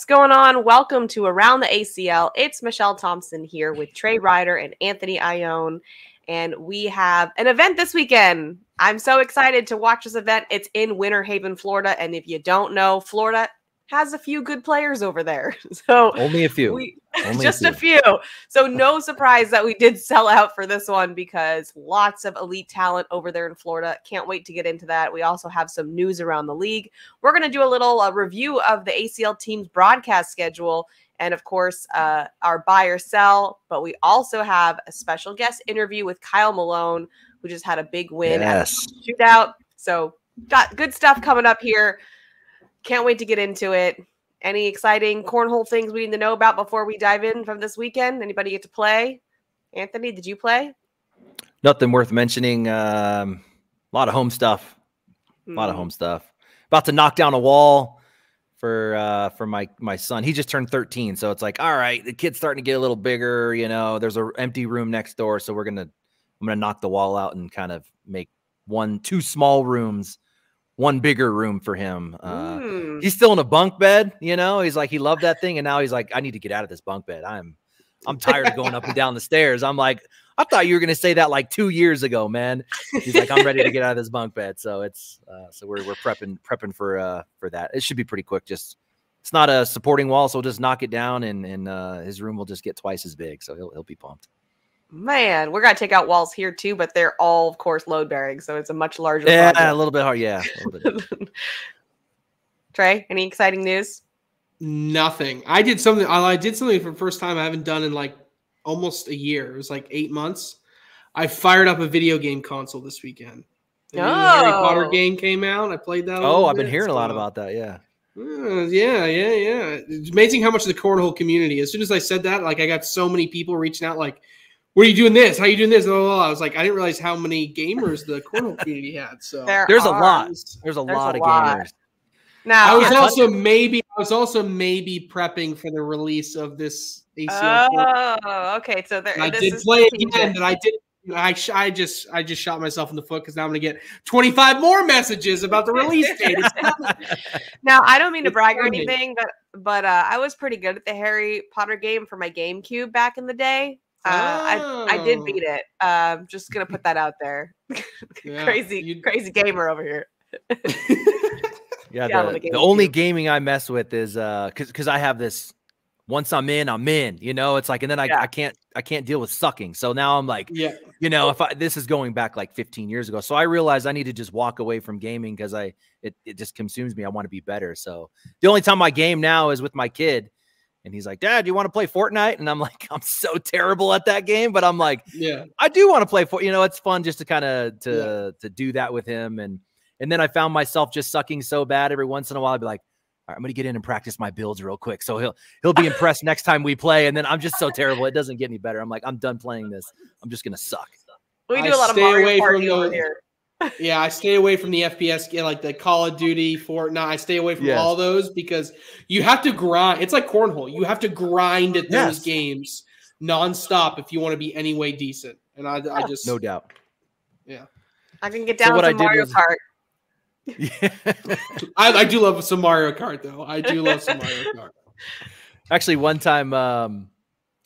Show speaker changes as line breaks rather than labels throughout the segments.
going on? Welcome to Around the ACL. It's Michelle Thompson here with Trey Ryder and Anthony Ione, and we have an event this weekend. I'm so excited to watch this event. It's in Winter Haven, Florida, and if you don't know, Florida has a few good players over there. So
only a few.
Just a few. So no surprise that we did sell out for this one because lots of elite talent over there in Florida. Can't wait to get into that. We also have some news around the league. We're going to do a little review of the ACL Teams broadcast schedule and, of course, our buy or sell. But we also have a special guest interview with Kyle Malone, who just had a big win at the shootout. So got good stuff coming up here. Can't wait to get into it. Any exciting cornhole things we need to know about before we dive in from this weekend? Anybody get to play? Anthony, did you play?
Nothing worth mentioning. A lot of home stuff. About to knock down a wall for my son. He just turned 13, so it's like, all right, the kid's starting to get a little bigger. You know, there's an empty room next door, so I'm gonna knock the wall out and kind of make two small rooms. One bigger room for him. He's still in a bunk bed, you know. He's like, he loved that thing, and now he's like, I need to get out of this bunk bed. I'm tired of going up and down the stairs. I'm like, I thought you were gonna say that like 2 years ago, man. He's like, I'm ready to get out of this bunk bed. So it's so we're prepping for that. It should be pretty quick. Just it's not a supporting wall, so we'll just knock it down, and his room will just get twice as big. So he'll be pumped.
Man, we're going to take out walls here too, but they're all, of course, load bearing. So it's a much larger project.
A little bit hard. Yeah. A little bit.
Trey, any exciting news?
Nothing. I did something for the first time I haven't done in like almost a year. It was like 8 months. I fired up a video game console this weekend. The new Harry Potter game came out. I played that.
I've been hearing a lot about that. Yeah.
Yeah. It's amazing how much the cornhole community. As soon as I said that, like I got so many people reaching out like, what are you doing this? How are you doing this? I was like, I didn't realize how many gamers the cornhole community had. So
there's a lot. There's a lot of gamers.
Now
I was also maybe prepping for the release of this ACL.
Oh, okay. So
I did play again, but I did. I just shot myself in the foot because now I'm gonna get 25 more messages about the release date.
Now I don't mean to brag or anything, but I was pretty good at the Harry Potter game for my GameCube back in the day. I did beat it. Just gonna put that out there.
Yeah,
crazy gamer over here.
Yeah, the only gaming I mess with is because I have this. Once I'm in, you know, it's like, and then I can't deal with sucking. So now I'm like, you know, this is going back like 15 years ago. So I realized I need to just walk away from gaming because it just consumes me. I want to be better. So the only time I game now is with my kid. And he's like, Dad, do you want to play Fortnite? And I'm like, I'm so terrible at that game. But I'm like, yeah, I do want to play Fortnite. You know, it's fun just to kind of to do that with him. And then I found myself just sucking so bad every once in a while. I'd be like, all right, I'm going to get in and practice my builds real quick. So he'll be impressed next time we play. And then I'm just so terrible. It doesn't get any better. I'm like, I'm done playing this. I'm just going to suck.
We do a lot of Mario Party over here.
Yeah, I stay away from the FPS, like the Call of Duty, Fortnite. I stay away from all those because you have to grind. It's like cornhole. You have to grind at those games nonstop if you want to be any way decent. And I just
no doubt.
Yeah,
I can get down with Mario Kart.
Yeah, I do love some Mario Kart though. I do love some Mario Kart.
Actually, one time I'm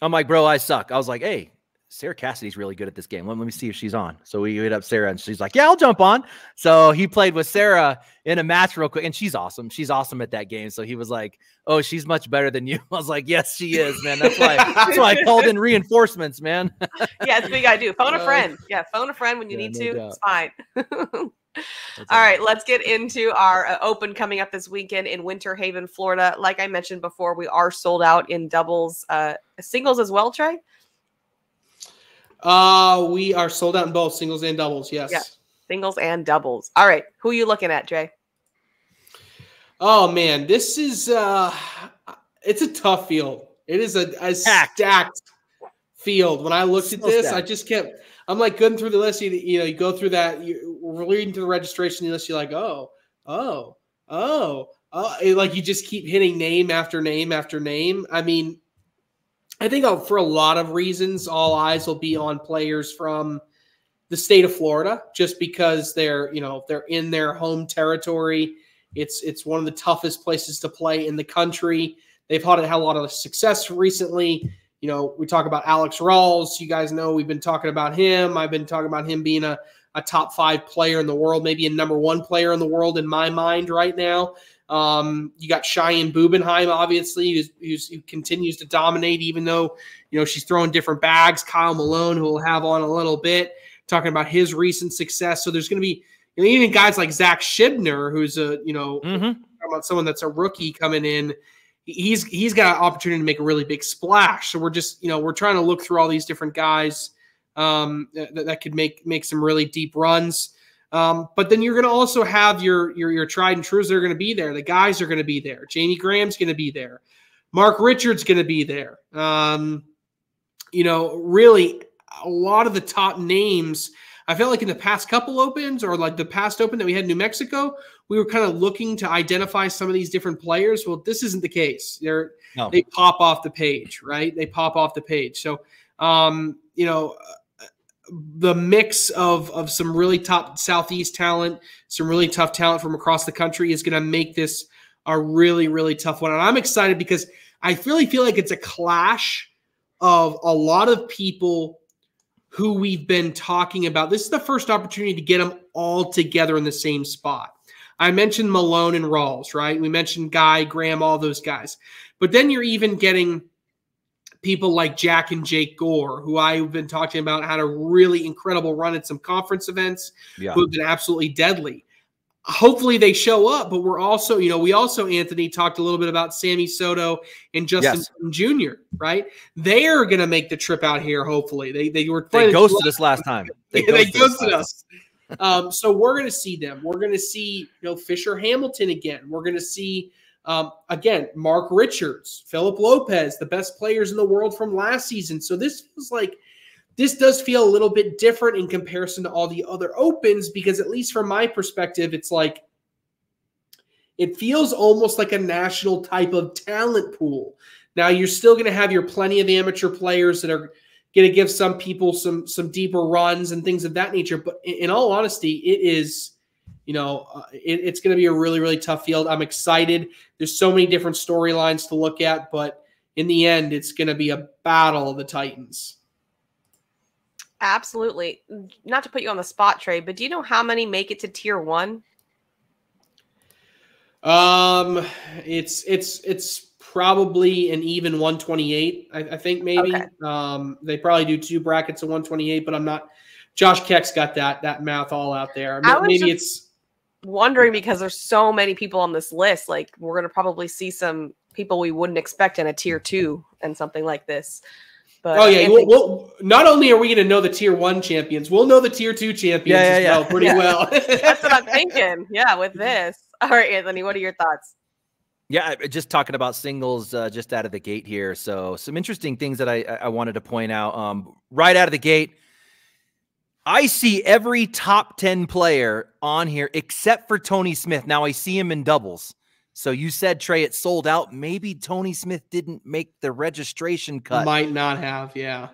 like, bro, I suck. I was like, hey, Sarah Cassidy's really good at this game. Let me see if she's on. So we hit up Sarah and she's like, yeah, I'll jump on. So he played with Sarah in a match real quick and she's awesome. She's awesome at that game. So he was like, oh, she's much better than you. I was like, yes, she is, man. That's why I called in reinforcements, man.
Yeah, that's what you got to do. Phone a friend. Yeah, phone a friend when you need to. Doubt. It's fine. All right, let's get into our open coming up this weekend in Winter Haven, Florida. Like I mentioned before, we are sold out in doubles, singles as well, Trey?
We are sold out in both singles and doubles. Yes.
Yeah, singles and doubles. All right. Who are you looking at, Trey?
Oh man, this is it's a tough field. It is a stacked field. When I looked at this, I just kept. I'm like going through the list. You go through that. We're reading through the registration list. You're like, like you just keep hitting name after name after name. I mean, I think for a lot of reasons, all eyes will be on players from the state of Florida, just because they're in their home territory. It's one of the toughest places to play in the country. they've had a lot of success recently. You know, we talk about Alex Rawls. You guys know we've been talking about him. I've been talking about him being a top 5 player in the world, maybe a number 1 player in the world in my mind right now. You got Cheyenne Bubenheim, obviously, who continues to dominate, even though, you know, she's throwing different bags. Kyle Malone, who we'll have on a little bit, talking about his recent success. So there's going to be, you know, even guys like Zach Shibner, who's talking about someone that's a rookie coming in. He's got an opportunity to make a really big splash. So we're just, you know, we're trying to look through all these different guys that could make some really deep runs. But then you're going to also have your tried and trues that are going to be there. The guys are going to be there. Jamie Graham's going to be there. Mark Richards going to be there. You know, really a lot of the top names. I felt like in the past couple opens, or like the past open that we had in New Mexico, we were kind of looking to identify some of these different players. Well, this isn't the case. They pop off the page, right? They pop off the page. So, you know, the mix of some really top Southeast talent, some really tough talent from across the country is going to make this a really, really tough one. And I'm excited because I really feel like it's a clash of a lot of people who we've been talking about. This is the first opportunity to get them all together in the same spot. I mentioned Malone and Rawls, right? We mentioned Guy, Graham, all those guys. But then you're even getting people like Jack and Jake Gore, who I've been talking about, had a really incredible run at some conference events, who have been absolutely deadly. Hopefully they show up, but we're also, you know, we also, Anthony, talked a little bit about Sammy Soto and Justin Jr., right? They are going to make the trip out here, hopefully. They
ghosted us last time.
They ghosted us. So we're going to see them. We're going to see, you know, Fisher Hamilton again. We're going to see, again, Mark Richards, Philip Lopez, the best players in the world from last season. So this feels like, this does feel a little bit different in comparison to all the other opens, because at least from my perspective, it's like, it feels almost like a national type of talent pool. Now, you're still going to have your plenty of amateur players that are going to give some people some deeper runs and things of that nature. But in all honesty, it is, you know, it's going to be a really, really tough field. I'm excited. There's so many different storylines to look at, but in the end, it's going to be a battle of the Titans.
Absolutely. Not to put you on the spot, Trey, but do you know how many make it to tier 1?
It's probably an even 128. I think maybe. Okay. They probably do 2 brackets of 128, but I'm not. Josh Keck's got that math all out there. Maybe it's
wondering, because there's so many people on this list. Like, we're going to probably see some people we wouldn't expect in a tier 2 and something like this. But
we'll not only are we going to know the tier 1 champions, we'll know the tier 2 champions as well pretty well.
That's what I'm thinking. Yeah, with this. All right, Anthony, what are your thoughts?
Yeah, just talking about singles just out of the gate here. So some interesting things that I wanted to point out. Right out of the gate, I see every top 10 player on here except for Tony Smith. Now I see him in doubles. So you said, Trey, it sold out. Maybe Tony Smith didn't make the registration cut.
Might not have, yeah.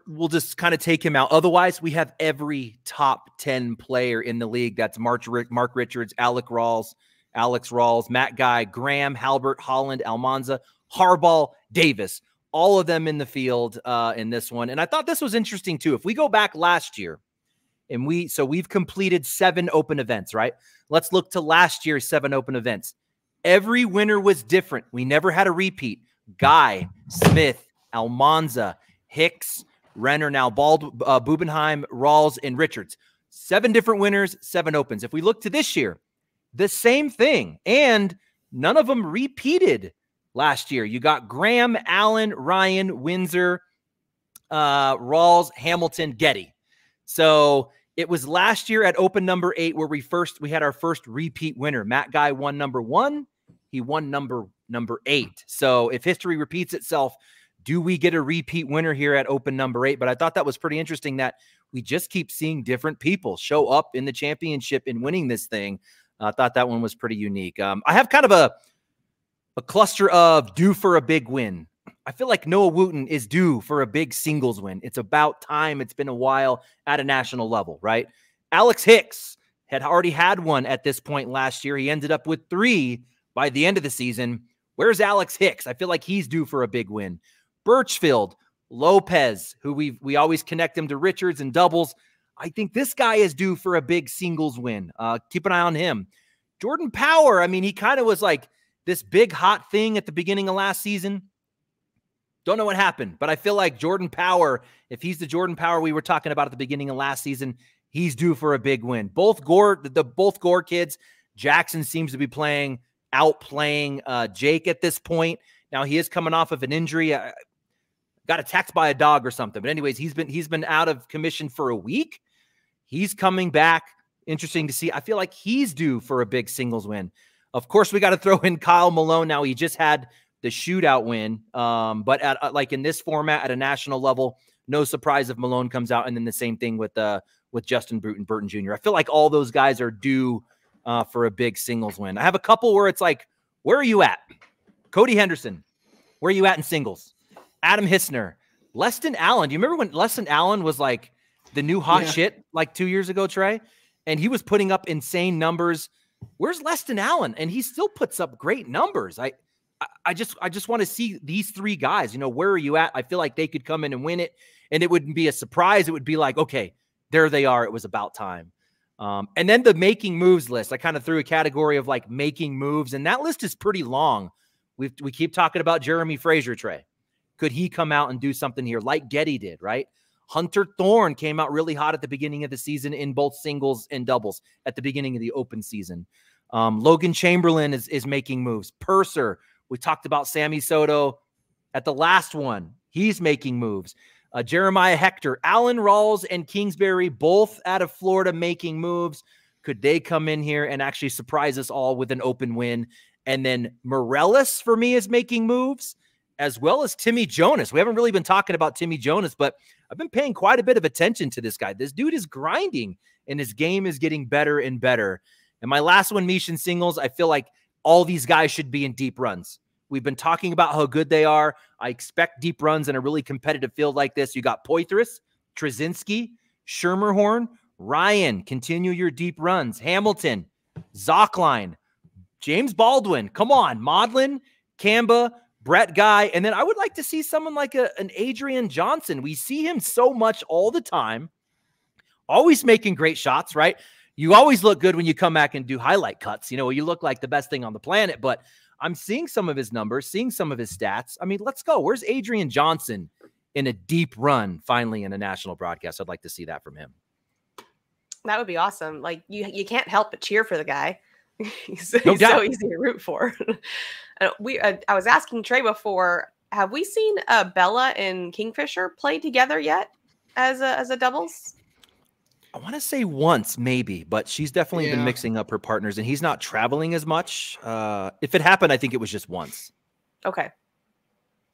We'll just kind of take him out. Otherwise, we have every top 10 player in the league. That's Mark Richards, Alex Rawls, Matt Guy, Graham, Halbert, Holland, Almanza, Harbaugh, Davis. All of them in the field in this one. And I thought this was interesting too. If we go back last year, and we've completed 7 open events, right? Let's look to last year's 7 open events. Every winner was different. We never had a repeat. Guy, Smith, Almanza, Hicks, Renner, now Bubenheim, Rawls, and Richards. 7 different winners, 7 opens. If we look to this year, the same thing. And none of them repeated last year. You got Graham, Allen, Ryan, Windsor, Rawls, Hamilton, Getty. So it was last year at open number 8 where we had our first repeat winner. Matt Guy won number 1. He won number 8. So if history repeats itself, do we get a repeat winner here at open number 8? But I thought that was pretty interesting that we just keep seeing different people show up in the championship and winning this thing. I thought that one was pretty unique. I have kind of a cluster of due for a big win. I feel like Noah Wooten is due for a big singles win. It's about time. It's been a while at a national level, right? Alex Hicks had already had one at this point last year. He ended up with 3 by the end of the season. Where's Alex Hicks? I feel like he's due for a big win. Birchfield, Lopez, who we always connect him to Richards and doubles. I think this guy is due for a big singles win. Keep an eye on him. Jordan Power, I mean, he kind of was like this big hot thing at the beginning of last season. Don't know what happened, but I feel like Jordan Power, if he's the Jordan Power we were talking about at the beginning of last season, he's due for a big win. Both Gore kids, Jackson seems to be outplaying Jake at this point. Now he is coming off of an injury. Got attacked by a dog or something. But anyways, he's been out of commission for a week. He's coming back. Interesting to see. I feel like he's due for a big singles win. Of course, we got to throw in Kyle Malone. Now he just had the shootout win. But like in this format at a national level, no surprise if Malone comes out. And then the same thing with Justin Burton Jr. I feel like all those guys are due for a big singles win. I have a couple where it's like, where are you at? Cody Henderson, where are you at in singles? Adam Hissner, Leston Allen. Do you remember when Leston Allen was like the new hot shit like 2 years ago, Trey? And he was putting up insane numbers. Where's Leston Allen? And he still puts up great numbers. I just want to see these three guys. You know, where are you at? I feel like they could come in and win it, and it wouldn't be a surprise. It would be like, okay, there they are. It was about time. And then the making moves list. I kind of threw a category of like making moves, and that list is pretty long. We keep talking about Jeremy Frazier, Trey. Could he come out and do something here like Getty did, right? Hunter Thorne came out really hot at the beginning of the season in both singles and doubles at the beginning of the open season. Logan Chamberlain is making moves. Purser, we talked about Sammy Soto at the last one. He's making moves. Jeremiah Hector, Alan Rawls, and Kingsbury, both out of Florida making moves. Could they come in here and actually surprise us all with an open win? And then Morellis, for me, is making moves, as well as Timmy Jonas. We haven't really been talking about Timmy Jonas, but I've been paying quite a bit of attention to this guy. This dude is grinding, and his game is getting better and better. And my last one, Meesh, in singles, I feel like all these guys should be in deep runs. We've been talking about how good they are. I expect deep runs in a really competitive field like this. You got Poitras, Trzynski, Schermerhorn, Ryan, continue your deep runs. Hamilton, Zockline, James Baldwin, come on, Modlin, Kamba, Brett Guy, and then I would like to see someone like an Adrian Johnson. We see him so much all the time, always making great shots, right? You always look good when you come back and do highlight cuts. You know, you look like the best thing on the planet, but I'm seeing some of his numbers, seeing some of his stats. I mean, let's go. Where's Adrian Johnson in a deep run finally in a national broadcast? I'd like to see that from him. That
would be awesome. Like you can't help but cheer for the guy. he's
so
easy to root for. I was asking Trey before, have we seen Bella and Kingfisher play together yet as a doubles?
I want to say once, maybe, but she's definitely been mixing up her partners, and he's not traveling as much. If it happened, I think it was just once.
Okay.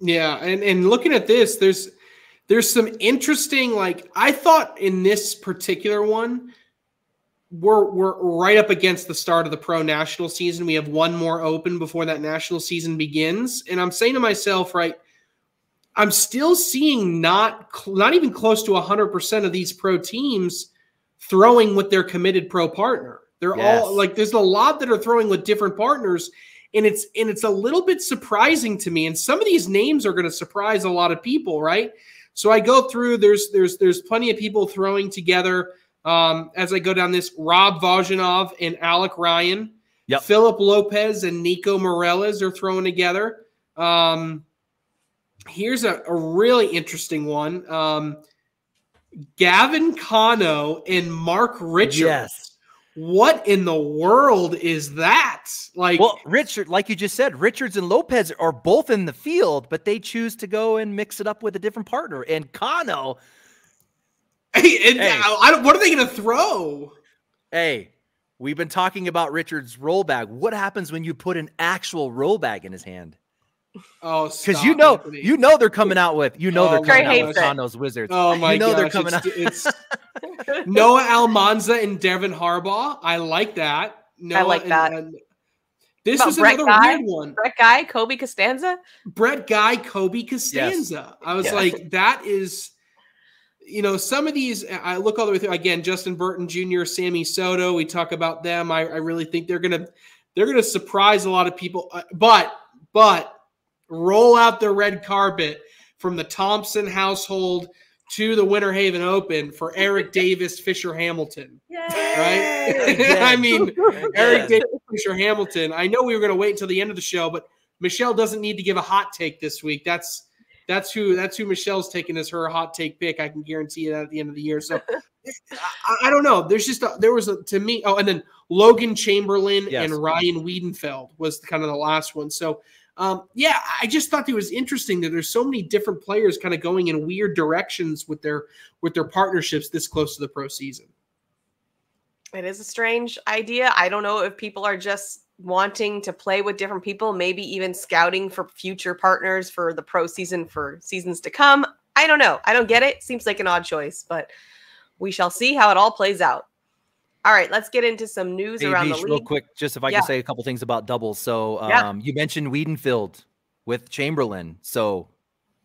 Yeah, and looking at this, there's some interesting, like, I thought in this particular one, we're right up against the start of the pro national season. We have one more open before that national season begins. And I'm saying to myself, right, I'm still seeing not even close to 100% of these pro teams throwing with their committed pro partner. They're all like, there's a lot that are throwing with different partners. And it's a little bit surprising to me. And some of these names are going to surprise a lot of people, right? So I go through, there's plenty of people throwing together. As I go down this, Rob Vajanov and Alec Ryan, Philip Lopez and Nico Morellas are throwing together. Here's a really interesting one. Gavin Cano and Mark Richards.
Yes.
What in the world is that? Like,
well, Richard, like you just said, Richards and Lopez are both in the field, but they choose to go and mix it up with a different partner. And Cano,
what are they going to throw?
Hey, we've been talking about Richard's roll bag. What happens when you put an actual roll bag in his hand?
Oh,
because you know they're coming out with they're coming out with Cano's Wizards.
Oh my god, they're coming out. It's Noah Almanza and Devin Harbaugh. I like that.
I like that.
This is another weird one.
Brett Guy, Kobe Costanza.
Brett Guy, Kobe Costanza. Yes. I was like, that is. You know, some of these, I look all the way through. Again, Justin Burton Jr., Sammy Soto. We talk about them. I really think they're gonna surprise a lot of people. But but roll out the red carpet from the Thompson household to the Winter Haven Open for Eric Davis, Fisher Hamilton. Yay! Right? I mean, Eric Davis, Fisher Hamilton. I know we were going to wait until the end of the show, but Michelle doesn't need to give a hot take this week. That's who Michelle's taking as her hot take pick. I can guarantee you that at the end of the year. So I don't know. There's just to me. Oh, and then Logan Chamberlain and Ryan Wiedenfeld was kind of the last one. So I just thought it was interesting that there's so many different players kind of going in weird directions with their partnerships this close to the pro season.
It is a strange idea. I don't know if people are just wanting to play with different people, maybe even scouting for future partners for the pro season for seasons to come. I don't know. I don't get it. Seems like an odd choice, but we shall see how it all plays out. All right, let's get into some news around the league.
Real quick, just if I can say a couple things about doubles. So you mentioned Wiedenfeld with Chamberlain. So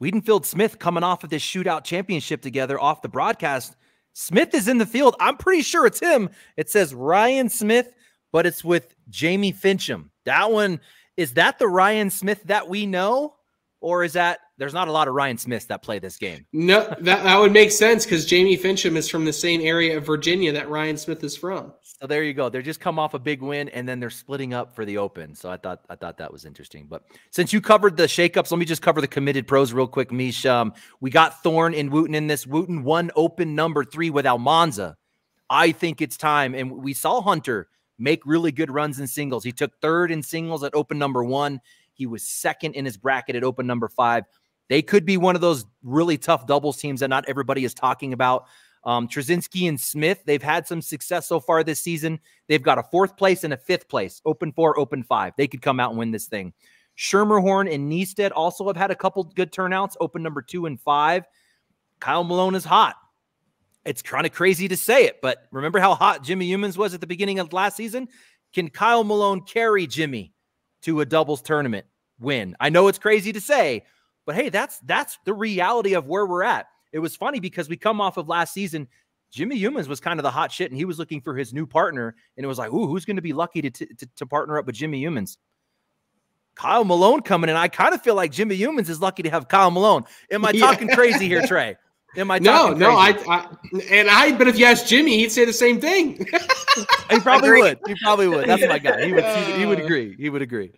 Wiedenfeld Smith coming off of this shootout championship together off the broadcast. Smith is in the field. I'm pretty sure it's him. It says Ryan Smith, but it's with Jamie Fincham. That one, is that the Ryan Smith that we know? Or is that there's not a lot of Ryan Smiths that play this game?
No, that would make sense because Jamie Fincham is from the same area of Virginia that Ryan Smith is from.
So there you go. They're just come off a big win, and then they're splitting up for the Open. So I thought that was interesting. But since you covered the shakeups, let me just cover the committed pros real quick, Meesh. We got Thorne and Wooten in this. Wooten won Open number 3 with Almanza. I think it's time, and we saw Hunter make really good runs in singles. He took 3rd in singles at Open number 1. He was 2nd in his bracket at Open number 5. They could be one of those really tough doubles teams that not everybody is talking about. Trzynski and Smith, they've had some success so far this season. They've got a 4th place and a 5th place, Open 4, Open 5. They could come out and win this thing. Schermerhorn and Niestead also have had a couple good turnouts, Open number 2 and 5. Kyle Malone is hot. It's kind of crazy to say it, but remember how hot Jimmy Humans was at the beginning of last season? Can Kyle Malone carry Jimmy to a doubles tournament win? I know it's crazy to say, but hey, that's the reality of where we're at. It was funny because we come off of last season. Jimmy Humans was kind of the hot shit, and he was looking for his new partner, and it was like, ooh, who's going to be lucky to partner up with Jimmy Humans? Kyle Malone coming in. I kind of feel like Jimmy Humans is lucky to have Kyle Malone. Am I talking crazy here, Trey? Am I talking crazy?
But if you ask Jimmy, he'd say the same thing.
He probably would. He probably would. That's my guy. He would agree. He would agree.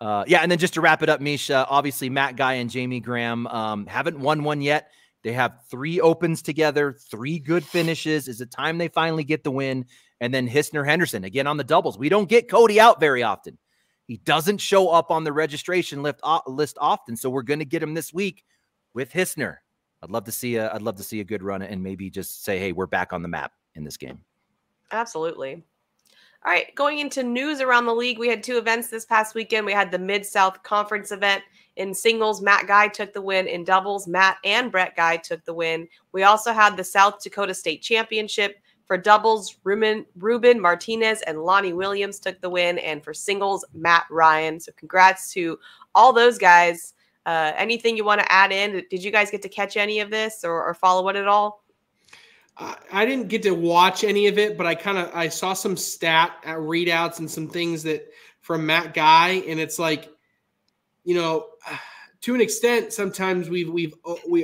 And then just to wrap it up, Meesh, obviously Matt Guy and Jamie Graham haven't won one yet. They have 3 Opens together, 3 good finishes. Is it time they finally get the win? And then Hisner Henderson, again, on the doubles. We don't get Cody out very often. He doesn't show up on the registration list often, so we're going to get him this week with Hisner. I'd love to see a good run and maybe just say, hey, we're back on the map in this game.
Absolutely. All right, going into news around the league, we had 2 events this past weekend. We had the Mid-South Conference event. In singles, Matt Guy took the win. In doubles, Matt and Brett Guy took the win. We also had the South Dakota State Championship. For doubles, Ruben Martinez and Lonnie Williams took the win. And for singles, Matt Ryan. So congrats to all those guys. Anything you want to add in? Did you guys get to catch any of this or follow it at all?
I didn't get to watch any of it, but I saw some stat readouts and some things that from Matt Guy, and it's like, to an extent, sometimes we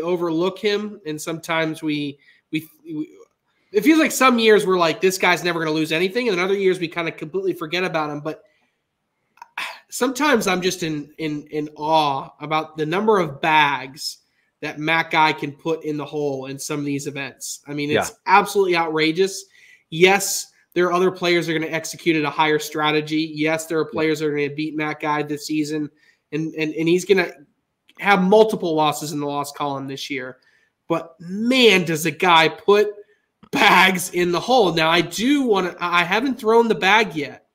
overlook him, and sometimes we it feels like some years we're like, this guy's never going to lose anything, and then other years we kind of completely forget about him. But sometimes I'm just in awe about the number of bags that Matt Guy can put in the hole in some of these events. I mean, it's absolutely outrageous. Yes, there are other players that are going to execute at a higher strategy. Yes, there are players that are going to beat Matt Guy this season, and he's going to have multiple losses in the loss column this year. But man, does a guy put bags in the hole. Now, I haven't thrown the bag yet,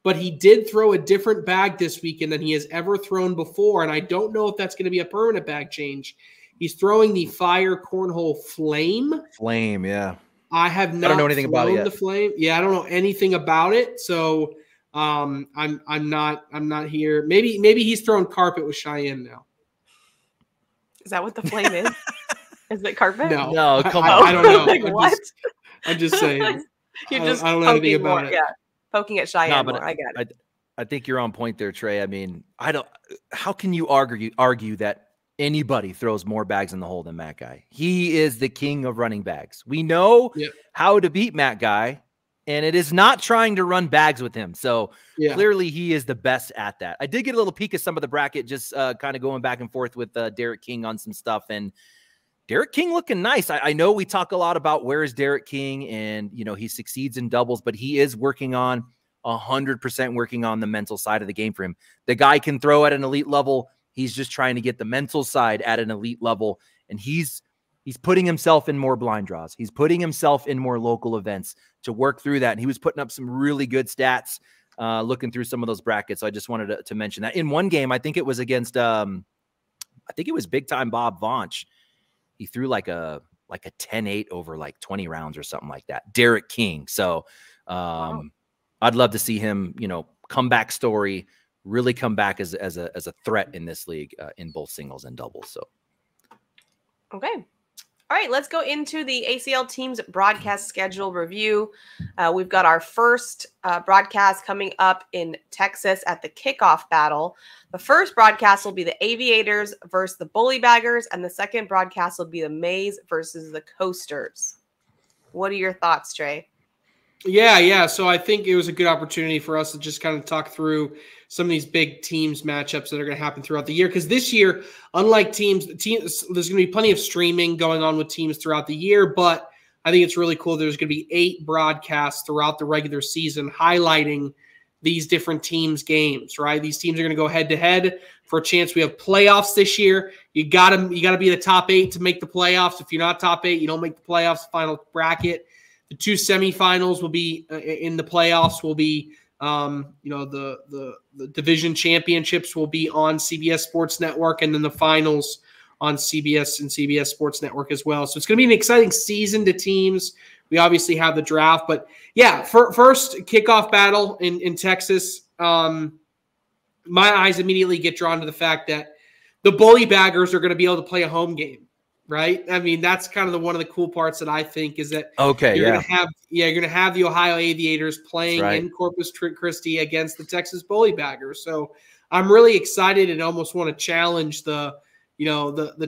but he did throw a different bag this weekend than he has ever thrown before, and I don't know if that's going to be a permanent bag change. He's throwing the Fire Cornhole Flame.
Flame, yeah.
I don't know anything about it yet. The Flame. Yeah, I don't know anything about it, so I'm not here. Maybe he's throwing carpet with Cheyenne now.
Is that what the Flame is? Is it carpet?
No,
come on.
I don't know.
Like, what?
I'm just saying.
You're just
I don't know anything about it.
Yeah, poking at Cheyenne more. I get it.
I think you're on point there, Trey. I mean, how can you argue that anybody throws more bags in the hole than Matt Guy? He is the king of running bags. We know how to beat Matt Guy, and it is not trying to run bags with him. So clearly he is the best at that. I did get a little peek at some of the bracket, just kind of going back and forth with Derek King on some stuff, and Derek King looking nice. I know we talk a lot about where is Derek King, and, you know, he succeeds in doubles, but he is working on 100% working on the mental side of the game for him. The guy can throw at an elite level. He's just trying to get the mental side at an elite level. And he's putting himself in more blind draws. He's putting himself in more local events to work through that. And he was putting up some really good stats looking through some of those brackets. So I just wanted to mention that. In one game, I think it was against, I think it was big time Bob Vaunch. He threw like a 10-8 over like 20 rounds or something like that. Derek King. So, wow. I'd love to see him, you know, comeback story, really come back as a threat in this league in both singles and doubles. So,
okay. All right, let's go into the ACL Teams broadcast schedule review. We've got our first broadcast coming up in Texas at the kickoff battle. The first broadcast will be the Aviators versus the Bully Baggers, and the second broadcast will be the Mays versus the Coasters. What are your thoughts, Trey?
Yeah. So I think it was a good opportunity for us to just kind of talk through some of these big teams matchups that are going to happen throughout the year. Because this year, unlike teams, there's going to be plenty of streaming going on with teams throughout the year. But I think it's really cool. There's going to be 8 broadcasts throughout the regular season highlighting these different teams' games, right? These teams are going to go head to head for a chance. We have playoffs this year. You gotta be the top 8 to make the playoffs. If you're not top 8, you don't make the playoffs. Final bracket. The 2 semifinals will be in the playoffs. Will be, the division championships will be on CBS Sports Network, and then the finals on CBS and CBS Sports Network as well. So it's going to be an exciting season to teams. We obviously have the draft, but yeah, first kickoff battle in Texas. My eyes immediately get drawn to the fact that the Bully Baggers are going to be able to play a home game. Right. I mean, that's kind of one of the cool parts that I think is that you're going to have the Ohio Aviators playing in Corpus Christi against the Texas Bully Baggers. So I'm really excited and almost want to challenge the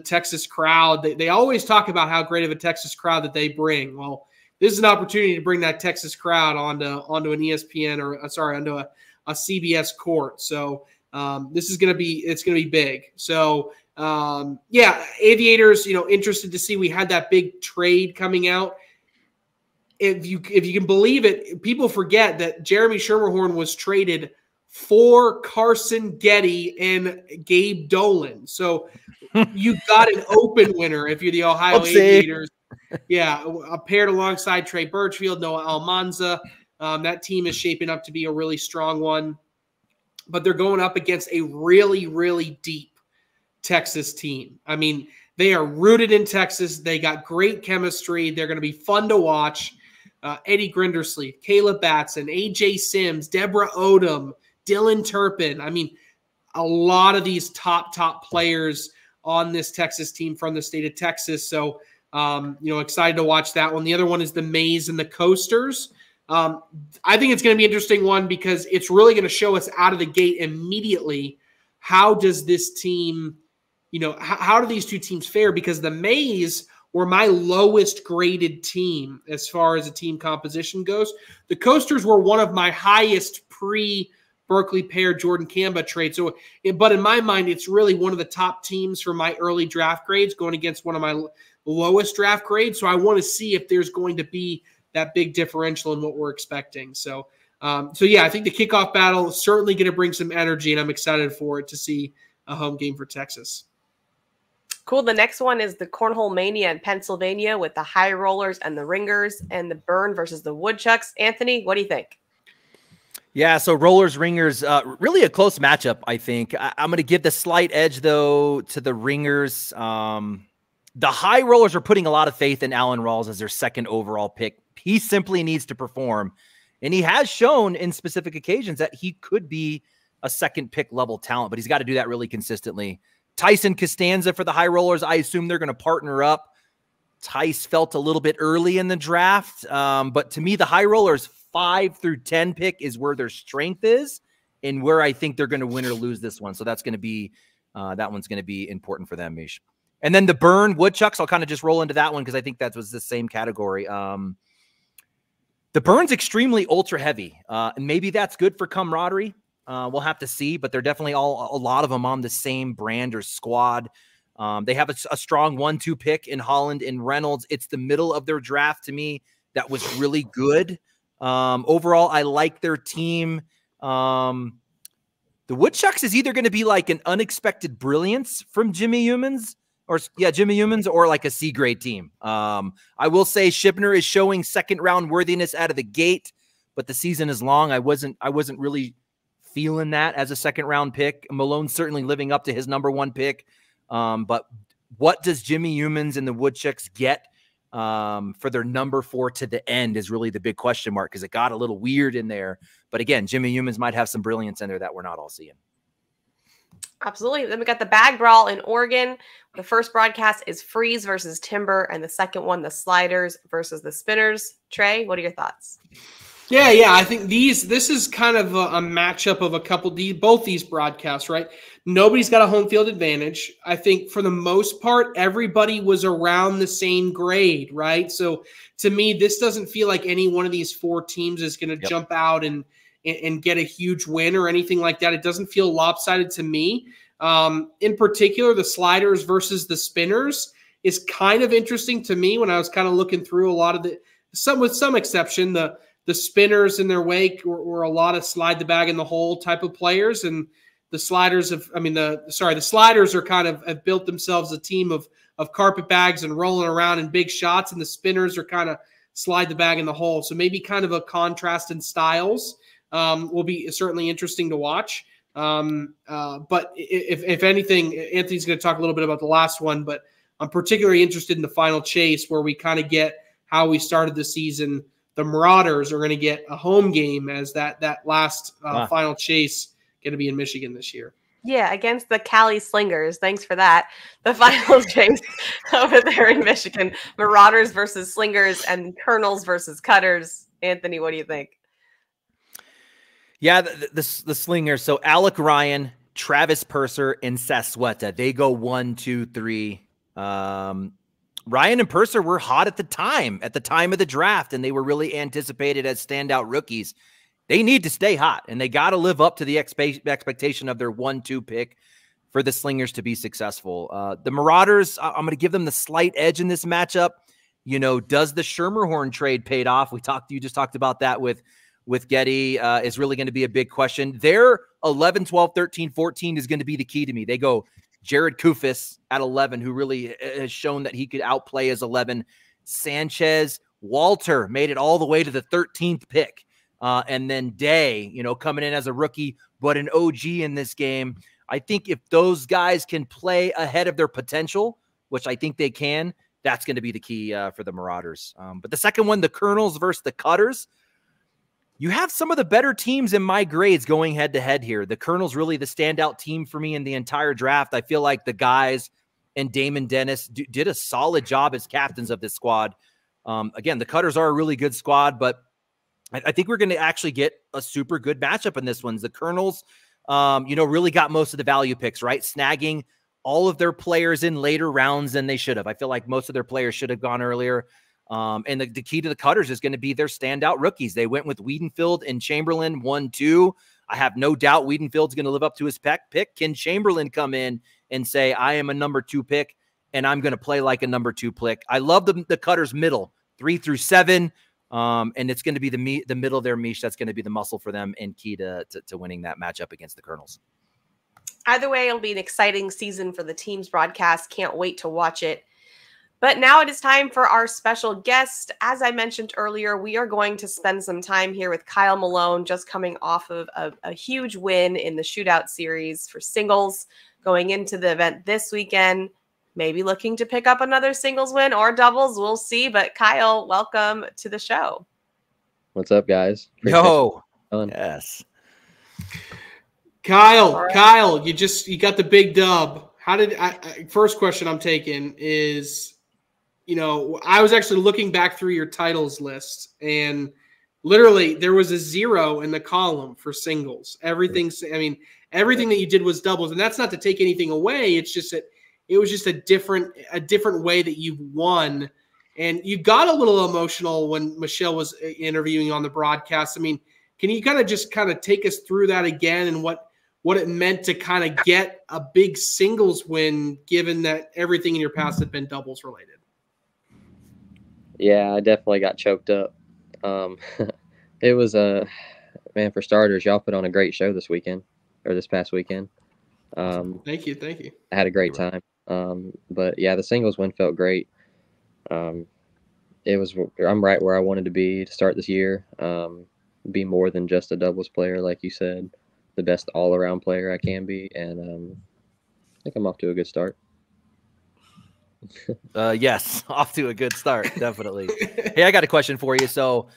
Texas crowd. They always talk about how great of a Texas crowd that they bring. Well, this is an opportunity to bring that Texas crowd onto an ESPN onto a CBS court. So it's going to be big. So Aviators, interested to see. We had that big trade coming out. If you can believe it, people forget that Jeremy Schermerhorn was traded for Carson Getty and Gabe Dolan. So you got an open winner if you're the Ohio Aviators. Yeah, paired alongside Trey Birchfield, Noah Almanza. That team is shaping up to be a really strong one. But they're going up against a really, really deep Texas team. I mean, they are rooted in Texas. They got great chemistry. They're going to be fun to watch. Eddie Grindersleeve, Caleb Batson, AJ Sims, Deborah Odom, Dylan Turpin. I mean, a lot of these top players on this Texas team from the state of Texas. So, excited to watch that one. The other one is the Mays and the Coasters. I think it's going to be an interesting one because it's really going to show us out of the gate immediately how does this team – how do these two teams fare? Because the Mays were my lowest graded team as far as a team composition goes. The Coasters were one of my highest pre-Berkeley pair Jordan Kamba trade. So, but in my mind, it's really one of the top teams for my early draft grades going against one of my lowest draft grades. So I want to see if there's going to be that big differential in what we're expecting. So I think the kickoff battle is certainly going to bring some energy, and I'm excited for it to see a home game for Texas.
Cool. The next one is the Cornhole Mania in Pennsylvania with the High Rollers and the Ringers, and the Burn versus the Woodchucks. Anthony, what do you think?
Yeah, so Rollers, Ringers, really a close matchup, I think. I'm going to give the slight edge, though, to the Ringers. The High Rollers are putting a lot of faith in Alan Rawls as their second overall pick. He simply needs to perform, and he has shown in specific occasions that he could be a second pick level talent, but he's got to do that really consistently. Tyson Costanza for the High Rollers, I assume they're going to partner up. Tice felt a little bit early in the draft, but to me, the High Rollers 5 through 10 pick is where their strength is, and where I think they're going to win or lose this one. So that's going to be that one's going to be important for them, Meesh. And then the Burn Woodchucks, I'll kind of just roll into that one because I think that was the same category. The Burn's extremely ultra heavy, and maybe that's good for camaraderie. We'll have to see, but they're definitely a lot of them on the same brand or squad. They have a strong 1-2 pick in Holland and Reynolds. It's the middle of their draft to me that was really good. Overall, I like their team. The Woodchucks is either going to be like an unexpected brilliance from Jimmy Humans, or like a C grade team. I will say Shipner is showing second round worthiness out of the gate, but the season is long. I wasn't really feeling that as a second round pick. Malone certainly living up to his #1 pick. But what does Jimmy Humans and the Woodchucks get for their #4 to the end is really the big question mark, because it got a little weird in there. But again, Jimmy Humans might have some brilliance in there that we're not all seeing.
Absolutely. Then we got the Bag Brawl in Oregon. The first broadcast is Freeze versus Timber, and the second one, the Sliders versus the Spinners. Trey, what are your thoughts?
Yeah. I think this is kind of a matchup of both these broadcasts, right? Nobody's got a home field advantage. I think for the most part, everybody was around the same grade, right? So to me, this doesn't feel like any one of these 4 teams is going to jump out and get a huge win or anything like that. It doesn't feel lopsided to me. In particular, the Sliders versus the Spinners is kind of interesting to me when I was kind of looking through a lot of with some exception, the Spinners in their wake were a lot of slide the bag in the hole type of players. And the Sliders the Sliders are have built themselves a team of carpet bags and rolling around in big shots. And the Spinners are kind of slide the bag in the hole. So maybe kind of a contrast in styles. Will be certainly interesting to watch. But if anything, Anthony's going to talk a little bit about the last one, but I'm particularly interested in the final chase, where we kind of get how we started the season. The Marauders are going to get a home game as that last final chase going to be in Michigan this year.
Yeah, against the Cali Slingers. Thanks for that. The final chase over there in Michigan. Marauders versus Slingers and Colonels versus Cutters. Anthony, what do you think?
Yeah, the Slingers. So Alec Ryan, Travis Purser, and Sasweta. They go 1, 2, 3. Ryan and Purser were hot at the time of the draft, and they were really anticipated as standout rookies. They need to stay hot, and they got to live up to the expectation of their 1-2 pick for the Slingers to be successful. The Marauders, I'm going to give them the slight edge in this matchup. You know, does the Schermerhorn trade paid off? You just talked about that with Getty is really going to be a big question. Their 11, 12, 13, 14 is going to be the key to me. They go Jared Kufis at 11, who really has shown that he could outplay his 11. Sanchez, Walter made it all the way to the 13th pick. And then Day, coming in as a rookie, but an OG in this game. I think if those guys can play ahead of their potential, which I think they can, that's going to be the key for the Marauders. But the second one, the Colonels versus the Cutters, you have some of the better teams in my grades going head-to-head here. The Colonels really the standout team for me in the entire draft. I feel like the guys and Damon Dennis did a solid job as captains of this squad. Again, the Cutters are a really good squad, but I think we're going to actually get a super good matchup in this one. The Colonels, really got most of the value picks, right? Snagging all of their players in later rounds than they should have. I feel like most of their players should have gone earlier. And the key to the Cutters is going to be their standout rookies. They went with Wiedenfield and Chamberlain 1-2. I have no doubt Wiedenfield's going to live up to his pick. Can Chamberlain come in and say, I am a #2 pick and I'm going to play like a #2 pick? I love the Cutters middle 3 through 7. And it's going to be the middle there, Meesh. That's going to be the muscle for them and key to winning that matchup against the Colonels.
Either way, it'll be an exciting season for the Teams broadcast. Can't wait to watch it. But now it is time for our special guest. As I mentioned earlier, we are going to spend some time here with Kyle Malone, just coming off of a huge win in the shootout series for singles, going into the event this weekend, maybe looking to pick up another singles win or doubles. We'll see. But Kyle, welcome to the show.
What's up, guys?
Yo. Yes.
Kyle, you got the big dub. First question I'm taking is, I was actually looking back through your titles list, and Literally, there was a 0 in the column for singles. Everything that you did was doubles, and that's not to take anything away. It's just that it was just a different way that you won. And you got a little emotional when Michelle was interviewing on the broadcast. I mean, can you kind of take us through that again and what it meant to kind of get a big singles win, given that everything in your past had been doubles related?
Yeah, I definitely got choked up. It was man, for starters, y'all put on a great show this past weekend.
Thank you.
I had a great time. But yeah, the singles win felt great. I'm right where I wanted to be to start this year. Be more than just a doubles player, like you said, the best all-around player I can be, and I think I'm off to a good start.
Yes, off to a good start, definitely. Hey, I got a question for you. So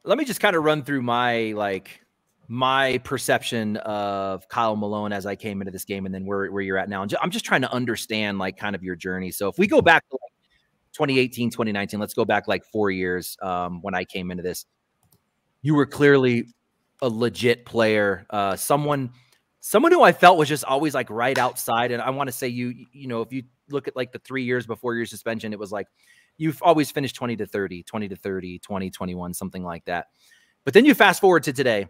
let me just kind of run through my perception of Kyle Malone as I came into this game, and then where you're at now. I'm just trying to understand kind of your journey. So if we go back to 2018, 2019, let's go back 4 years when I came into this. You were clearly a legit player, someone who I felt was just always right outside. And I want to say you know, if you look at the 3 years before your suspension, it was you've always finished 20 to 30, 20, 21, something like that. But then you fast forward to today,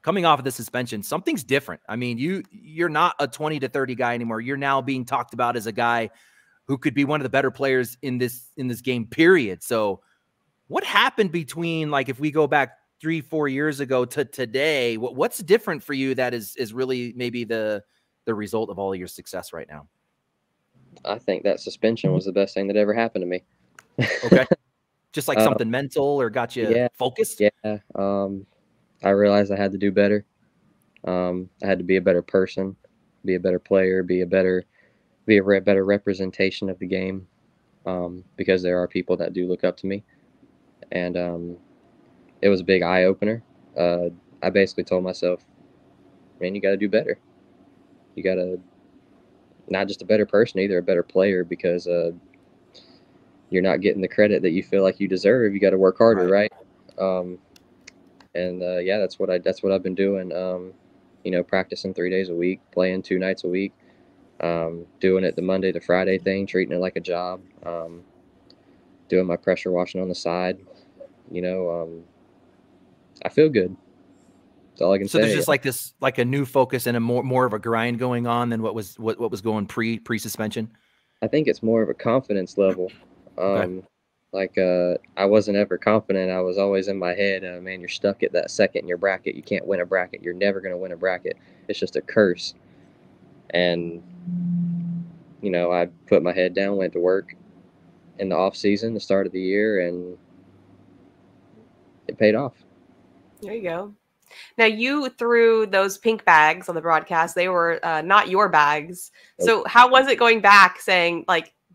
coming off of the suspension, something's different. I mean, you're not a 20 to 30 guy anymore. You're now being talked about as a guy who could be one of the better players in this game, period. So what happened between if we go back 3-4 years ago to today, what's different for you that is really maybe the result of all of your success right now?
I think that suspension was the best thing that ever happened to me.
Okay. Just something mental or got you focused?
Yeah. I realized I had to do better. I had to be a better person, be a better player, be a better representation of the game, because there are people that do look up to me. And it was a big eye-opener. I basically told myself, man, you got to do better. You got to not just a better person either, a better player, because you're not getting the credit that you feel like you deserve. You got to work harder, right? Yeah, that's what I've been doing. You know, practicing 3 days a week, playing 2 nights a week, doing it the Monday to Friday thing, treating it like a job, doing my pressure washing on the side. You know, I feel good. That's all I can say.
So there's just a new focus and a more of a grind going on than what was going pre-suspension.
I think it's more of a confidence level.
Okay.
I wasn't ever confident. I was always in my head, man, you're stuck at that second in your bracket. You can't win a bracket. You're never going to win a bracket. It's just a curse. And, you know, I put my head down, went to work in the off season, the start of the year, and it paid off.
There you go. Now, you threw those pink bags on the broadcast. They were not your bags. So how was it going back saying,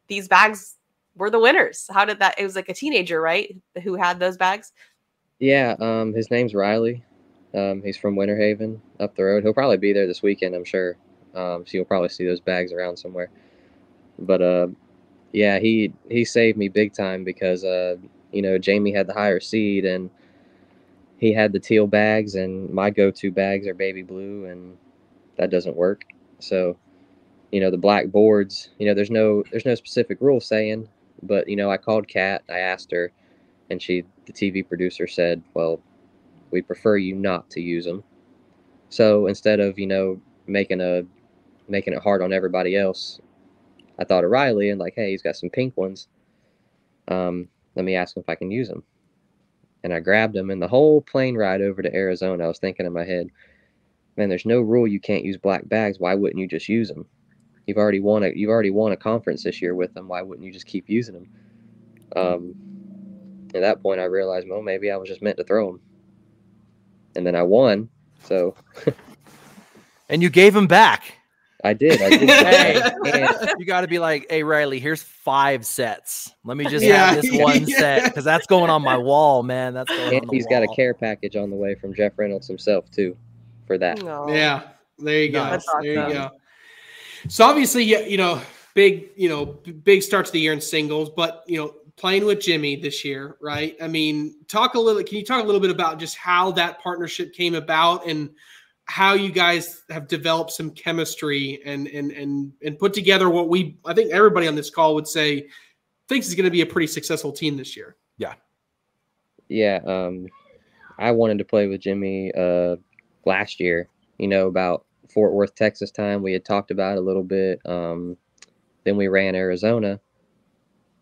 these bags were the winners? How did that – it was a teenager, right, who had those bags?
Yeah, his name's Riley. He's from Winter Haven, up the road. He'll probably be there this weekend, I'm sure. So you'll probably see those bags around somewhere. But, yeah, he saved me big time because, you know, Jamie had the higher seed, and he had the teal bags, and my go-to bags are baby blue, and that doesn't work. So, you know, the black boards, you know, there's no specific rule saying, but, you know, I called Kat, I asked her, and the TV producer said, well, we prefer you not to use them. So instead of, you know, making it hard on everybody else, I thought of Riley and hey, he's got some pink ones. Let me ask him if I can use them. And I grabbed them, and the whole plane ride over to Arizona, I was thinking in my head, man, there's no rule you can't use black bags. Why wouldn't you just use them? You've already won a conference this year with them. Why wouldn't you just keep using them? At that point, I realized, well, maybe I was just meant to throw them. And then I won. So.
And you gave them back.
I did.
Hey, you got to be like, hey, Riley, here's 5 sets. Let me just have this one set, because that's going on my wall, man. That's going on the wall.
He's got a care package on the way from Jeff Reynolds himself, too, for that.
No.
Yeah, there you go.
That's awesome.
There you go. So obviously, you know, big start to the year in singles, but, you know, playing with Jimmy this year, right? I mean, can you talk a little bit about just how that partnership came about and how you guys have developed some chemistry and put together what I think everybody on this call would say thinks is going to be a pretty successful team this year.
Yeah. Yeah. I wanted to play with Jimmy last year, about Fort Worth, Texas time. We had talked about it a little bit. Then we ran Arizona,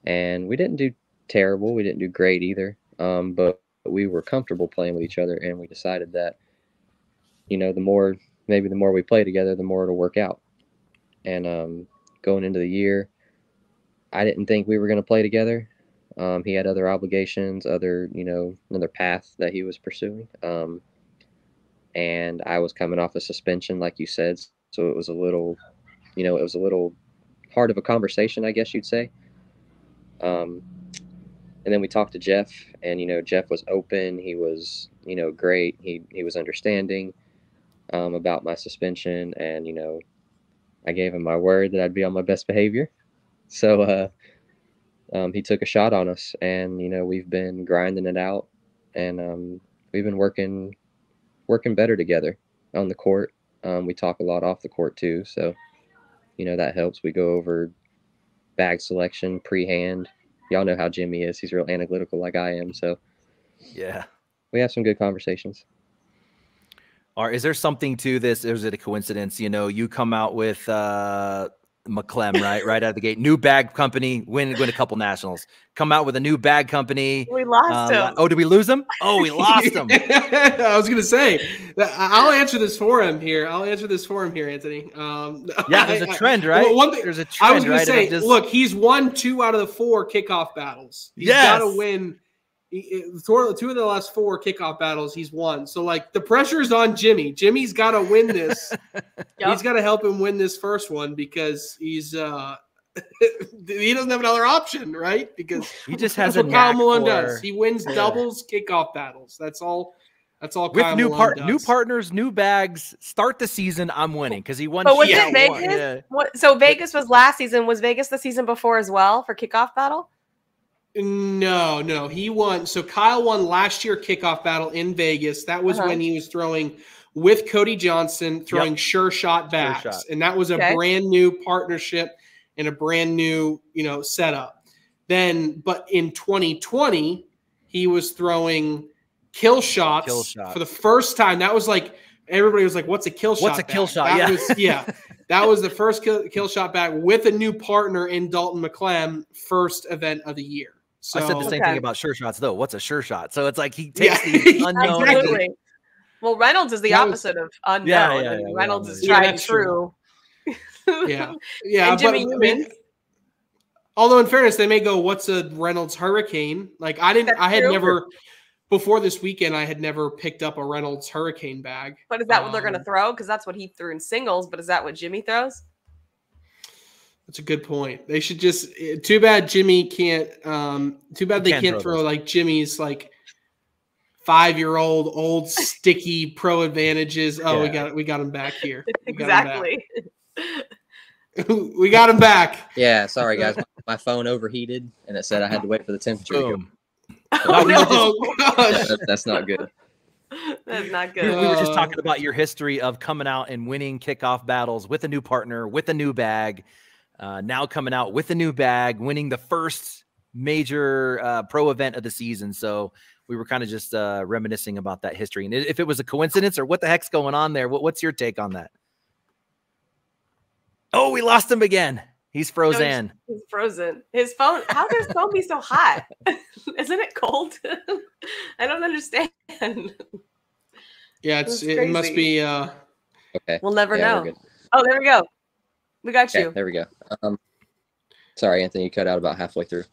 and we didn't do terrible. We didn't do great either. But we were comfortable playing with each other, and we decided that, the more we play together, the more it'll work out. And going into the year, I didn't think we were going to play together. He had other obligations, another path that he was pursuing. And I was coming off a suspension, like you said, so it was a little hard of a conversation, I guess you'd say. And then we talked to Jeff, and Jeff was open. He was great. He was understanding about my suspension, and I gave him my word that I'd be on my best behavior. So he took a shot on us, and we've been grinding it out, and we've been working better together on the court. We talk a lot off the court too, so that helps. We go over bag selection, pre-hand. Y'all know how Jimmy is. He's real analytical like I am, so
yeah, we
have some good conversations.
Or is there something to this? Is it a coincidence? You come out with McClem, right out of the gate, new bag company, win a couple nationals, come out with a new bag company.
We lost him.
Oh, did we lose him? Oh, we lost him.
I was gonna say that I'll answer this for him here. Anthony.
Yeah, there's a trend, right?
One thing,
there's a trend.
I was gonna say, look, he's won 2 out of the 4 kickoff battles. He's got to win. 2 of the last 4 kickoff battles he's won. So the pressure is on Jimmy. Jimmy's got to win this. Yep. He's got to help him win this first one because he's he doesn't have another option, right? Because
he just has
what Kyle Malone does. He wins doubles kickoff battles. That's all. That's all.
With
Kyle
new
Malone does.
New partners, new bags. Start the season. I'm winning because he won.
But was it Vegas? Yeah. So Vegas was last season. Was Vegas the season before as well for kickoff battle?
No, he won. So Kyle won last year kickoff battle in Vegas. That was when he was throwing with Cody Johnson, throwing sure shot bags. And that was a brand new partnership and a brand new, setup. But in 2020, he was throwing kill shots for the first time. That was everybody was like, what's a kill shot?
What's a kill shot?
That was the first kill shot bag with a new partner in Dalton McClem, first event of the year. So,
I said the same thing about sure shots, though. What's a sure shot? So it's he takes the unknown.
Absolutely. Well, Reynolds is the opposite of unknown. Yeah. Reynolds is tried and true.
Yeah.
And Jimmy
although in fairness, they may go, what's a Reynolds Hurricane? Before this weekend, I had never picked up a Reynolds Hurricane bag.
But is that what they're going to throw? Because that's what he threw in singles. But is that what Jimmy throws?
That's a good point. They should just. Too bad Jimmy can't. Too bad they can't throw Jimmy's 5-year-old old sticky pro advantages. Oh, we got him back here.
Exactly.
We got him back.
Yeah, sorry guys, my phone overheated and it said I had to wait for the temperature to go.
Oh, no, gosh.
That's not good.
That's not good.
We were just talking about your history of coming out and winning kickoff battles with a new partner, with a new bag. Now coming out with a new bag, winning the first major pro event of the season. So we were kind of just reminiscing about that history. And if it was a coincidence or what the heck's going on there, what's your take on that? Oh, we lost him again. He's frozen.
No, he's frozen. His phone. How can his phone be so hot? Isn't it cold? I don't understand.
Yeah, it must be.
Okay.
We'll never know. Oh, there we go. We got you.
There we go. Sorry, Anthony, you cut out about halfway through.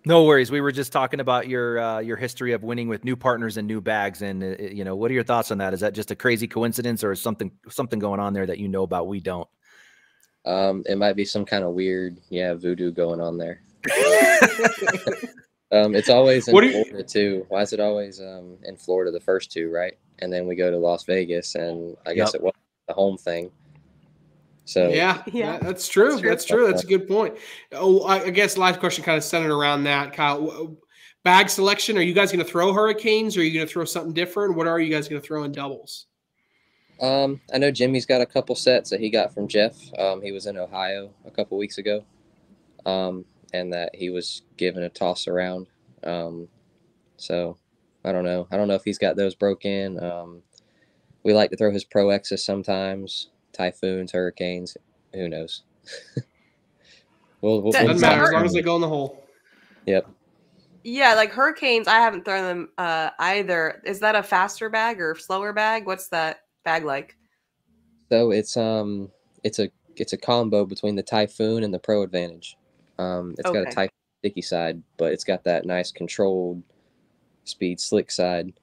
No worries. We were just talking about your history of winning with new partners and new bags, and what are your thoughts on that? Is that just a crazy coincidence, or is something going on there that you know about we don't?
It might be some kind of weird, voodoo going on there. It's always in Florida too. Why is it always in Florida the first 2, right? And then we go to Las Vegas, and I guess it was the home thing. So
yeah, that's true. That's true. That's a good point. Oh, I guess the last question kind of centered around that, Kyle. Bag selection. Are you guys going to throw hurricanes, or are you going to throw something different? What are you guys going to throw in doubles?
I know Jimmy's got a couple sets that he got from Jeff. He was in Ohio a couple weeks ago, and that he was giving a toss around. So I don't know. I don't know if he's got those broken. We like to throw his Pro X's sometimes. Typhoons, hurricanes, who knows?
Doesn't matter as long as they go in the hole.
Yep.
Yeah, like hurricanes, I haven't thrown them either. Is that a faster bag or slower bag? What's that bag like?
So it's a combo between the Typhoon and the Pro Advantage. It's got a Typhoon sticky side, but it's got that nice controlled speed slick side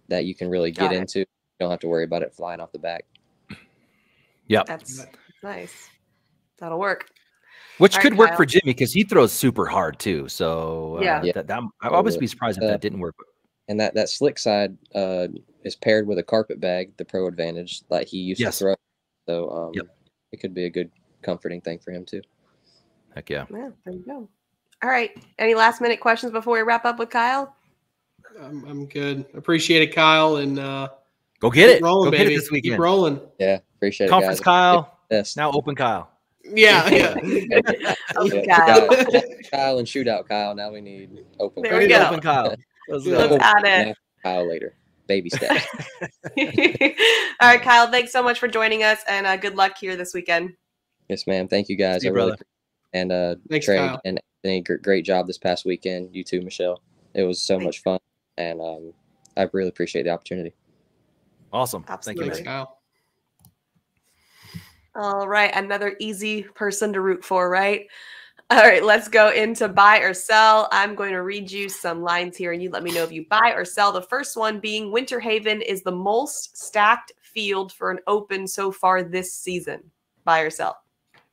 that you can really get into. You don't have to worry about it flying off the back.
Yep.
That's nice. That'll work.
Which could work for Jimmy because he throws super hard too. So I would be surprised if that didn't work.
And that slick side is paired with a carpet bag, the Pro Advantage, like he used to throw. So it could be a good comforting thing for him too.
Heck yeah.
Yeah, there you go. All right. Any last minute questions before we wrap up with Kyle?
I'm good. Appreciate it, Kyle, and
go get it.
Rolling,
go
baby.
Get it this weekend.
Keep rolling.
Yeah, appreciate it,
Conference
guys.
Kyle.
Yes.
Now open Kyle.
Yeah.
Kyle.
Kyle and shootout Kyle. Now we need open.
There we go.
Open Kyle.
Let's add it.
Kyle later. Baby steps.
All right, Kyle. Thanks so much for joining us, and good luck here this weekend.
Yes, ma'am. Thank you, guys.
See you, brother.
And
thanks,
Trey
Kyle.
and Anthony, great job this past weekend. You too, Michelle. It was so much fun, and I really appreciate the opportunity.
Awesome.
Absolutely.
Thank you, man.
Kyle.
All right, another easy person to root for, right? All right, let's go into buy or sell. I'm going to read you some lines here, and you let me know if you buy or sell. The first one being Winter Haven is the most stacked field for an open so far this season. Buy or sell?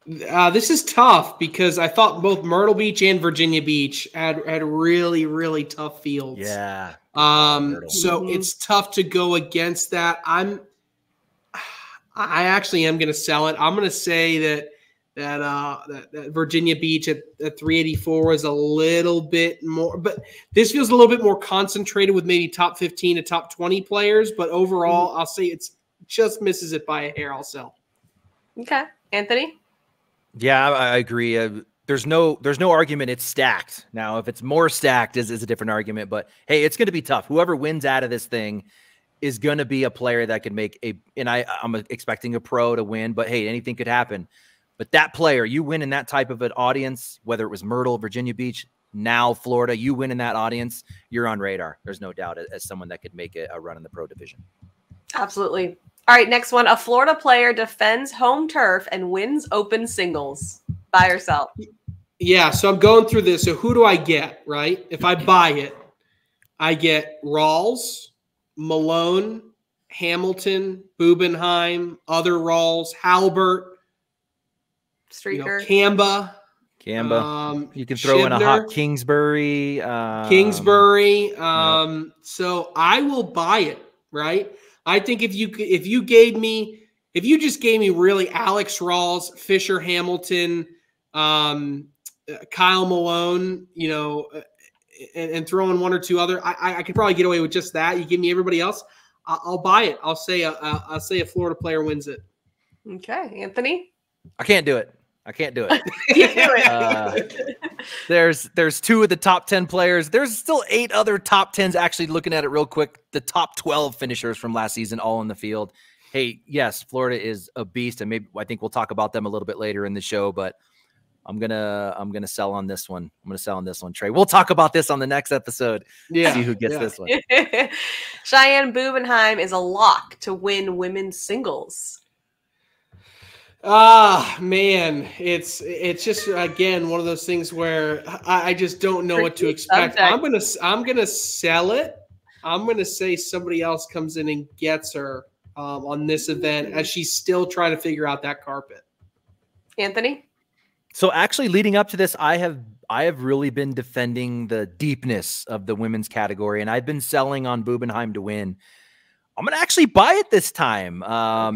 This is tough because I thought both Myrtle Beach and Virginia Beach had really, really tough fields.
Yeah.
So it's tough to go against that. I actually am going to sell it. I'm going to say that Virginia Beach at 384 is a little bit more, but this feels a little bit more concentrated with maybe top 15 to top 20 players. But overall, I'll say it's just misses it by a hair. I'll sell.
Okay, Anthony.
Yeah, I agree. There's no argument. It's stacked. Now, if it's more stacked is a different argument, but hey, it's going to be tough. Whoever wins out of this thing is going to be a player that could make and I'm expecting a pro to win, but hey, anything could happen. But that player, you win in that type of an audience, whether it was Myrtle, Virginia Beach, now Florida, you win in that audience, you're on radar. There's no doubt as someone that could make a run in the pro division.
Absolutely. All right, next one. A Florida player defends home turf and wins open singles. Buy or sell?
Yeah, so I'm going through this. So who do I get, right? If I buy it, I get Rawls, Malone, Hamilton, Bubenheim, other Rawls, Halbert,
Streaker,
Kamba.
You can throw in a hot Kingsbury.
So I will buy it, right? I think if you just gave me really Alex Rawls, Fisher Hamilton, Kyle Malone, and throw in one or two other, I could probably get away with just that. You give me everybody else, I'll buy it. I'll say a Florida player wins it.
Okay, Anthony.
I can't do it. You can't do
it.
There's two of the top 10 players. There's still 8 other top 10s. Actually, looking at it real quick, the top 12 finishers from last season all in the field. Hey, yes, Florida is a beast, and maybe I think we'll talk about them a little bit later in the show. But I'm gonna sell on this one. Trey. We'll talk about this on the next episode.
Yeah,
see who gets this one.
Cheyenne Bubenheim is a lock to win women's singles.
Man, it's just again one of those things where I just don't know what to expect. I'm gonna sell it. I'm gonna say somebody else comes in and gets her on this event as she's still trying to figure out that carpet.
Anthony.
So actually, leading up to this, I have really been defending the deepness of the women's category, and I've been selling on Bubenheim to win. I'm going to actually buy it this time. I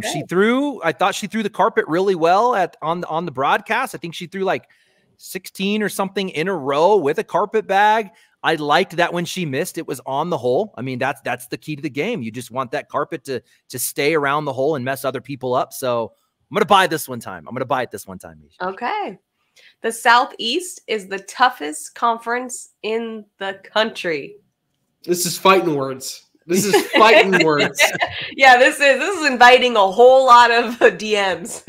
thought she threw the carpet really well on the broadcast. I think she threw like 16 or something in a row with a carpet bag. I liked that when she missed, it was on the hole. I mean, that's the key to the game. You just want that carpet to stay around the hole and mess other people up. So I'm going to buy this one time. I'm going to buy it this one time, Meesh.
Okay. The Southeast is the toughest conference in the country.
This is fighting words. This is fighting words.
Yeah, this is inviting a whole lot of DMs.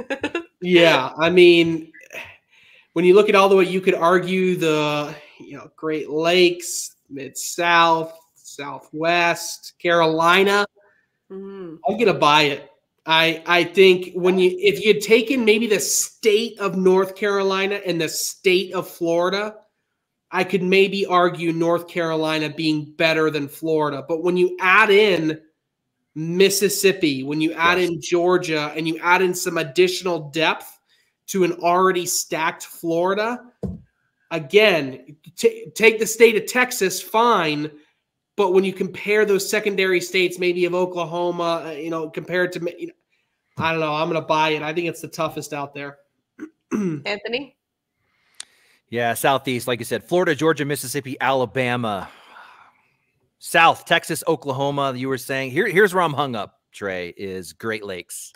Yeah, I mean, when you look at all the way, you could argue the Great Lakes, Mid-South, Southwest, Carolina. I'm gonna buy it. I think if you had taken maybe the state of North Carolina and the state of Florida, I could maybe argue North Carolina being better than Florida. But when you add in Mississippi, when you add in Georgia, and you add in some additional depth to an already stacked Florida, again, take the state of Texas, fine. But when you compare those secondary states, maybe of Oklahoma, compared to, I don't know, I'm going to buy it. I think it's the toughest out there.
Anthony?
Yeah, Southeast, like you said, Florida, Georgia, Mississippi, Alabama, South, Texas, Oklahoma. You were saying, here's where I'm hung up, Trey, is Great Lakes.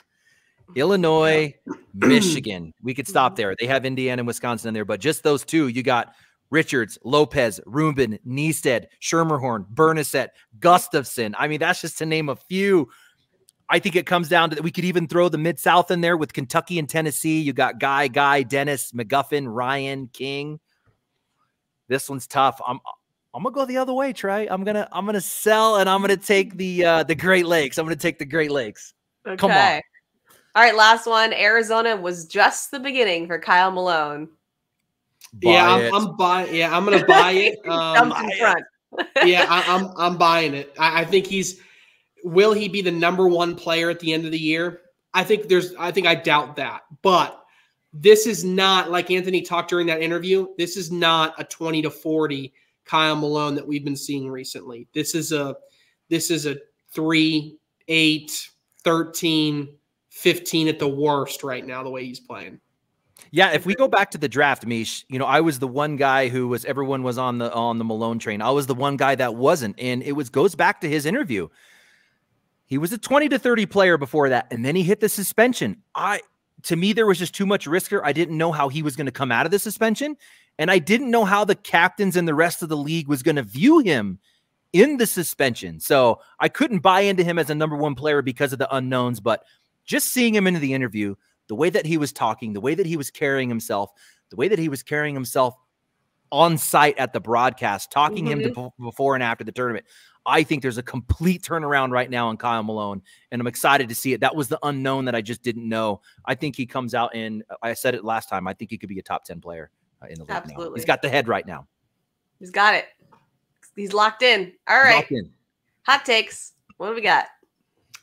Illinois, Michigan. We could stop there. They have Indiana and Wisconsin in there, but just those two, you got Richards, Lopez, Rubin, Neested, Schermerhorn, Bernasette, Gustafson. I mean, that's just to name a few. I think it comes down to that. We could even throw the Mid-South in there with Kentucky and Tennessee. You got Guy, Dennis, McGuffin, Ryan, King. This one's tough. I'm gonna go the other way, Trey. I'm gonna sell, and I'm gonna take the Great Lakes. I'm gonna take the Great Lakes.
Okay.
Come on.
All right, last one. Arizona was just the beginning for Kyle Malone.
I'm buying. Yeah, I'm gonna buy it.
In front.
I'm buying it. I think will he be the number one player at the end of the year? I doubt that. But this is not, like Anthony talked during that interview, this is not a 20-40 Kyle Malone that we've been seeing recently. This is a 3, 8, 13, 15 at the worst right now, the way he's playing.
Yeah, if we go back to the draft, Meesh, I was the one guy everyone was on the Malone train. I was the one guy that wasn't, and goes back to his interview. He was a 20-30 player before that, and then he hit the suspension. To me, there was just too much risk here. I didn't know how he was going to come out of the suspension, and I didn't know how the captains and the rest of the league was going to view him in the suspension. So I couldn't buy into him as a number one player because of the unknowns, but just seeing him into the interview, the way that he was talking, the way that he was carrying himself, on site at the broadcast, talking him to before and after the tournament, I think there's a complete turnaround right now in Kyle Malone, and I'm excited to see it. That was the unknown that I just didn't know. I think he comes out, and I said it last time, I think he could be a top 10 player in the league. Absolutely. Now. He's got the head right now.
He's got it. He's locked in. All right. Hot takes. What do we got?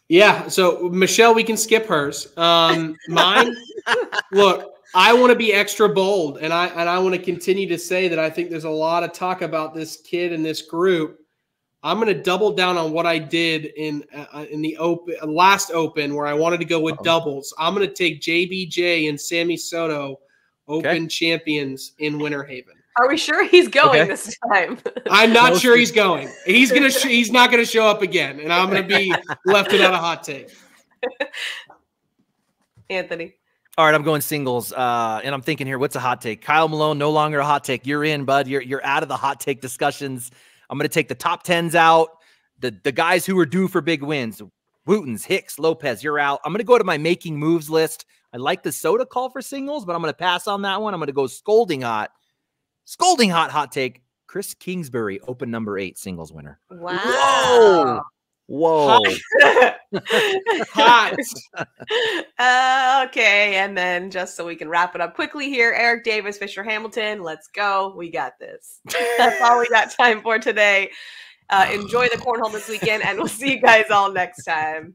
Yeah, so Michelle, we can skip hers. Mine, look, I want to be extra bold, and I want to continue to say that I think there's a lot of talk about this kid and this group. I'm going to double down on what I did in the last Open, where I wanted to go with doubles. I'm going to take JBJ and Sammy Soto, Open champions in Winter Haven.
Are we sure he's going this time?
I'm not sure he's going. He's not going to show up again, and I'm going to be left without a hot take.
Anthony.
All right, I'm going singles, and I'm thinking here, what's a hot take? Kyle Malone, no longer a hot take. You're in, bud. You're out of the hot take discussions. I'm going to take the top 10s out, the guys who are due for big wins. Wootens, Hicks, Lopez, you're out. I'm going to go to my making moves list. I like the Soda call for singles, but I'm going to pass on that one. I'm going to go scalding hot hot take. Chris Kingsbury, Open number 8 singles winner.
Wow.
Whoa.
Hot.
Okay, and then just so we can wrap it up quickly here, Eric Davis, Fisher Hamilton, let's go. We got this. That's all we got time for today. Enjoy the cornhole this weekend, and we'll see you guys all next time.